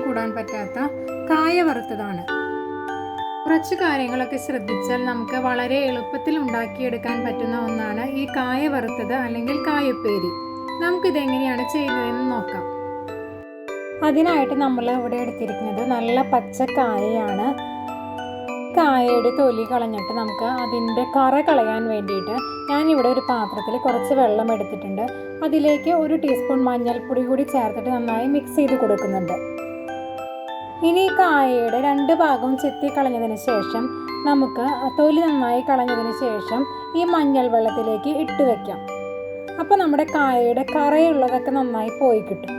കൂടാൻ പറ്റാത്ത കായ വറുത്തതാണ്. കുറച്ച് കാര്യങ്ങളൊക്കെ ശ്രദ്ധിച്ചാൽ നമുക്ക് വളരെ എളുപ്പത്തിൽ ഉണ്ടാക്കിയെടുക്കാൻ പറ്റുന്ന ഒന്നാണ് ഈ കായ വറുത്തത് അല്ലെങ്കിൽ കായുപ്പേരി. നമുക്കിതെങ്ങനെയാണ് ചെയ്യുന്നതെന്ന് നോക്കാം. അതിനായിട്ട് നമ്മൾ ഇവിടെ എടുത്തിരിക്കുന്നത് നല്ല പച്ചക്കായയാണ്. കായയുടെ തൊലി കളഞ്ഞിട്ട് നമുക്ക് അതിൻ്റെ കറ കളയാൻ വേണ്ടിയിട്ട് ഞാനിവിടെ ഒരു പാത്രത്തിൽ കുറച്ച് വെള്ളം എടുത്തിട്ടുണ്ട്. അതിലേക്ക് 1 ടീസ്പൂൺ മഞ്ഞൾപ്പൊടി കൂടി ചേർത്തിട്ട് നന്നായി മിക്സ് ചെയ്ത് കൊടുക്കുന്നുണ്ട്. ഇനി കായയുടെ 2 ഭാഗവും ചെത്തി കളഞ്ഞതിന് ശേഷം നമുക്ക് തൊലി നന്നായി കളഞ്ഞതിന് ശേഷം ഈ മഞ്ഞൾ വെള്ളത്തിലേക്ക് ഇട്ട് വയ്ക്കാം. അപ്പോൾ നമ്മുടെ കായയുടെ കറയുള്ളതൊക്കെ നന്നായി പോയി കിട്ടും.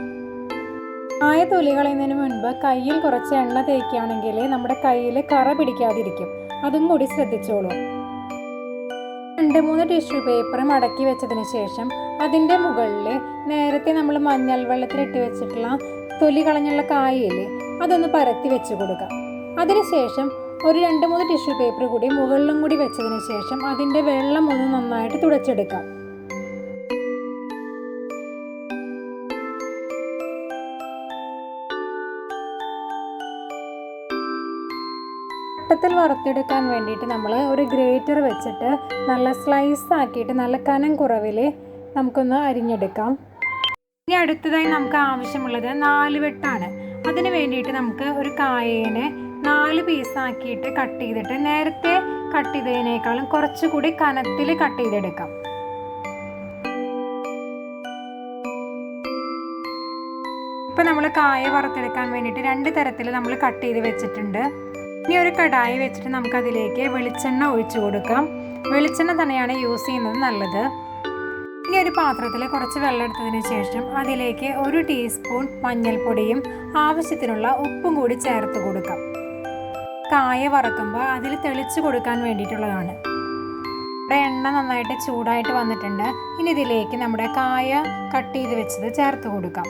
കായ തൊലി കളയുന്നതിന് മുൻപ് കയ്യിൽ കുറച്ച് എണ്ണ തേക്കുകയാണെങ്കിൽ നമ്മുടെ കയ്യിൽ കറ പിടിക്കാതിരിക്കും. അതും കൂടി ശ്രദ്ധിച്ചോളൂ. 2-3 ടിഷ്യൂ പേപ്പർ മടക്കി വെച്ചതിന് ശേഷം അതിൻ്റെ മുകളിൽ നേരത്തെ നമ്മൾ മഞ്ഞൾ വെള്ളത്തിലിട്ട് വെച്ചിട്ടുള്ള തൊലി കളഞ്ഞുള്ള കായയില്ലേ, അതൊന്ന് പരത്തി വെച്ച് കൊടുക്കാം. അതിനുശേഷം ഒരു 2-3 ടിഷ്യൂ പേപ്പർ കൂടി മുകളിലും കൂടി വെച്ചതിന് ശേഷം അതിൻ്റെ വെള്ളം ഒന്ന് നന്നായിട്ട് തുടച്ചെടുക്കാം. വട്ടത്തിൽ വറുത്തെടുക്കാൻ വേണ്ടിയിട്ട് നമ്മൾ ഒരു ഗ്രേറ്റർ വെച്ചിട്ട് നല്ല സ്ലൈസ് ആക്കിയിട്ട് നല്ല കനം കുറവിൽ നമുക്കൊന്ന് അരിഞ്ഞെടുക്കാം. ഇനി അടുത്തതായി നമുക്ക് ആവശ്യമുള്ളത് 4 വെട്ടാണ്. അതിന് വേണ്ടിയിട്ട് നമുക്ക് ഒരു കായേനെ 4 പീസാക്കിയിട്ട് കട്ട് ചെയ്തിട്ട് നേരത്തെ കട്ട് ചെയ്തതിനേക്കാളും കുറച്ചുകൂടി കനത്തിൽ കട്ട് ചെയ്തെടുക്കാം. ഇപ്പം നമ്മൾ കായ വറുത്തെടുക്കാൻ വേണ്ടിയിട്ട് 2 തരത്തിൽ നമ്മൾ കട്ട് ചെയ്ത് വെച്ചിട്ടുണ്ട്. ഇനി ഒരു കടായി വെച്ചിട്ട് നമുക്കതിലേക്ക് വെളിച്ചെണ്ണ ഒഴിച്ചു കൊടുക്കാം. വെളിച്ചെണ്ണ തന്നെയാണ് യൂസ് ചെയ്യുന്നത് നല്ലത്. ഇനി ഒരു പാത്രത്തിൽ കുറച്ച് വെള്ളം എടുത്തതിന് ശേഷം അതിലേക്ക് 1 ടീസ്പൂൺ മഞ്ഞൾപ്പൊടിയും ആവശ്യത്തിനുള്ള ഉപ്പും കൂടി ചേർത്ത് കൊടുക്കാം. കായ വറക്കുമ്പോൾ അതിൽ തെളിച്ച് കൊടുക്കാൻ വേണ്ടിയിട്ടുള്ളതാണ്. ഇവിടെ എണ്ണ നന്നായിട്ട് ചൂടായിട്ട് വന്നിട്ടുണ്ട്. ഇനി ഇതിലേക്ക് നമ്മുടെ കായ കട്ട് ചെയ്ത് വെച്ചത് ചേർത്ത് കൊടുക്കാം.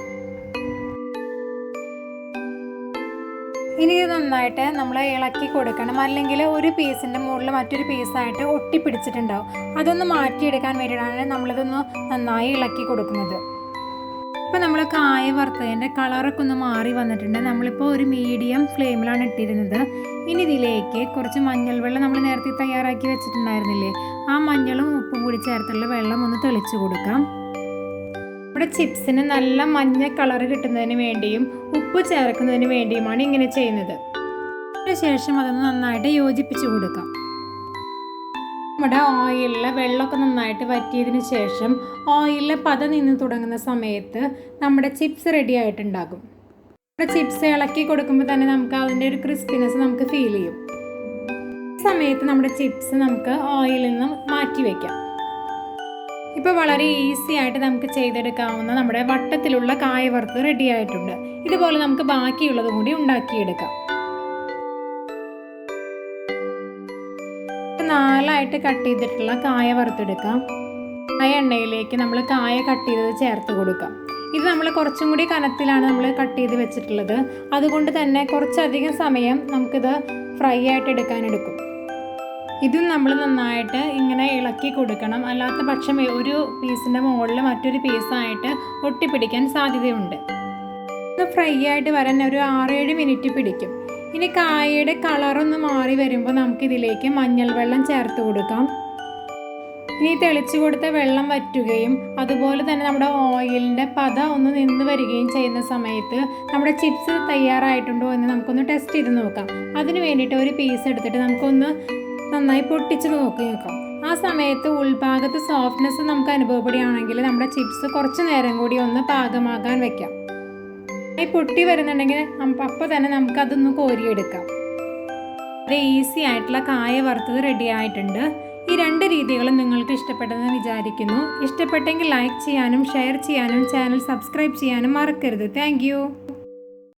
ഇനി ഇത് നന്നായിട്ട് നമ്മൾ ഇളക്കി കൊടുക്കണം, അല്ലെങ്കിൽ ഒരു പീസിൻ്റെ മുകളിൽ മറ്റൊരു പീസായിട്ട് ഒട്ടിപ്പിടിച്ചിട്ടുണ്ടാവും. അതൊന്ന് മാറ്റിയെടുക്കാൻ വേണ്ടിയിട്ടാണ് നമ്മളിതൊന്ന് നന്നായി ഇളക്കി കൊടുക്കുന്നത്. ഇപ്പോൾ നമ്മൾ കായ വറുത്തതിൻ്റെ കളറൊക്കെ ഒന്ന് മാറി വന്നിട്ടുണ്ട്. നമ്മളിപ്പോൾ ഒരു മീഡിയം ഫ്ലെയിമിലാണ് ഇട്ടിരുന്നത്. ഇനി ഇതിലേക്ക് കുറച്ച് മഞ്ഞൾ വെള്ളം നമ്മൾ നേരത്തെ തയ്യാറാക്കി വെച്ചിട്ടുണ്ടായിരുന്നില്ലേ, ആ മഞ്ഞളും ഉപ്പും കൂടി ചേർത്തുള്ള വെള്ളം ഒന്ന് തെളിച്ച് കൊടുക്കാം. നമ്മുടെ ചിപ്സിന് നല്ല മഞ്ഞ കളർ കിട്ടുന്നതിന് വേണ്ടിയും ഉപ്പ് ചേർക്കുന്നതിന് വേണ്ടിയുമാണ് ഇങ്ങനെ ചെയ്യുന്നത്. അതിനുശേഷം അതൊന്ന് നന്നായിട്ട് യോജിപ്പിച്ച് കൊടുക്കാം. നമ്മുടെ ഓയിലിലെ വെള്ളമൊക്കെ നന്നായിട്ട് വറ്റിയതിന് ശേഷം ഓയിലിലെ പത നിന്ന് തുടങ്ങുന്ന സമയത്ത് നമ്മുടെ ചിപ്സ് റെഡി ആയിട്ടുണ്ടാകും. നമ്മുടെ ചിപ്സ് ഇളക്കി കൊടുക്കുമ്പോൾ തന്നെ നമുക്ക് അതിൻ്റെ ഒരു ക്രിസ്പിനെസ് നമുക്ക് ഫീൽ ചെയ്യും. ഈ സമയത്ത് നമ്മുടെ ചിപ്സ് നമുക്ക് ഓയിലിൽ നിന്ന് മാറ്റി വയ്ക്കാം. ഇപ്പോൾ വളരെ ഈസി ആയിട്ട് നമുക്ക് ചെയ്തെടുക്കാവുന്ന നമ്മുടെ വട്ടത്തിലുള്ള കായ വറുത്ത് റെഡി ആയിട്ടുണ്ട്. ഇതുപോലെ നമുക്ക് ബാക്കിയുള്ളതും കൂടി ഉണ്ടാക്കിയെടുക്കാം. 4 കട്ട് ചെയ്തിട്ടുള്ള കായ വറുത്തെടുക്കാം. ആ എണ്ണയിലേക്ക് നമ്മൾ കായ കട്ട് ചെയ്തത് ചേർത്ത് കൊടുക്കാം. ഇത് നമ്മൾ കുറച്ചും കൂടി കനത്തിലാണ് നമ്മൾ കട്ട് ചെയ്ത് വെച്ചിട്ടുള്ളത്. അതുകൊണ്ട് തന്നെ കുറച്ചധികം സമയം നമുക്കിത് ഫ്രൈ ആയിട്ട് എടുക്കും. ഇതും നമ്മൾ നന്നായിട്ട് ഇങ്ങനെ ഇളക്കി കൊടുക്കണം. അല്ലാത്ത പക്ഷം ഒരു പീസിൻ്റെ മുകളിൽ മറ്റൊരു പീസായിട്ട് ഒട്ടിപ്പിടിക്കാൻ സാധ്യതയുണ്ട്. ഇത് ഫ്രൈ ആയിട്ട് വരാൻ ഒരു 6-7 മിനിറ്റ് പിടിക്കും. ഇനി കായയുടെ കളറൊന്ന് മാറി വരുമ്പോൾ നമുക്കിതിലേക്ക് മഞ്ഞൾ വെള്ളം ചേർത്ത് കൊടുക്കാം. ഇനി തെളിച്ച് കൊടുത്ത വെള്ളം വറ്റുകയും അതുപോലെ തന്നെ നമ്മുടെ ഓയിലിൻ്റെ പത ഒന്ന് നിന്ന് വരികയും ചെയ്യുന്ന സമയത്ത് നമ്മുടെ ചിപ്സ് തയ്യാറായിട്ടുണ്ടോ എന്ന് നമുക്കൊന്ന് ടെസ്റ്റ് ചെയ്ത് നോക്കാം. അതിന് വേണ്ടിയിട്ട് ഒരു പീസ് എടുത്തിട്ട് നമുക്കൊന്ന് നന്നായി പൊട്ടിച്ച് നോക്കാം. ആ സമയത്ത് ഉൾഭാഗത്ത് സോഫ്റ്റ്നെസ് നമുക്ക് അനുഭവപ്പെടുകയാണെങ്കിൽ നമ്മുടെ ചിപ്സ് കുറച്ച് നേരം കൂടി ഒന്ന് പാകമാകാൻ വെക്കാം. പൊട്ടി വരുന്നുണ്ടെങ്കിൽ അപ്പോൾ തന്നെ നമുക്കതൊന്ന് കോരിയെടുക്കാം. വളരെ ഈസി ആയിട്ടുള്ള കായ വറുത്തത് റെഡി ആയിട്ടുണ്ട്. ഈ 2 രീതികളും നിങ്ങൾക്ക് ഇഷ്ടപ്പെട്ടെന്ന് വിചാരിക്കുന്നു. ഇഷ്ടപ്പെട്ടെങ്കിൽ ലൈക്ക് ചെയ്യാനും ഷെയർ ചെയ്യാനും ചാനൽ സബ്സ്ക്രൈബ് ചെയ്യാനും മറക്കരുത്. താങ്ക്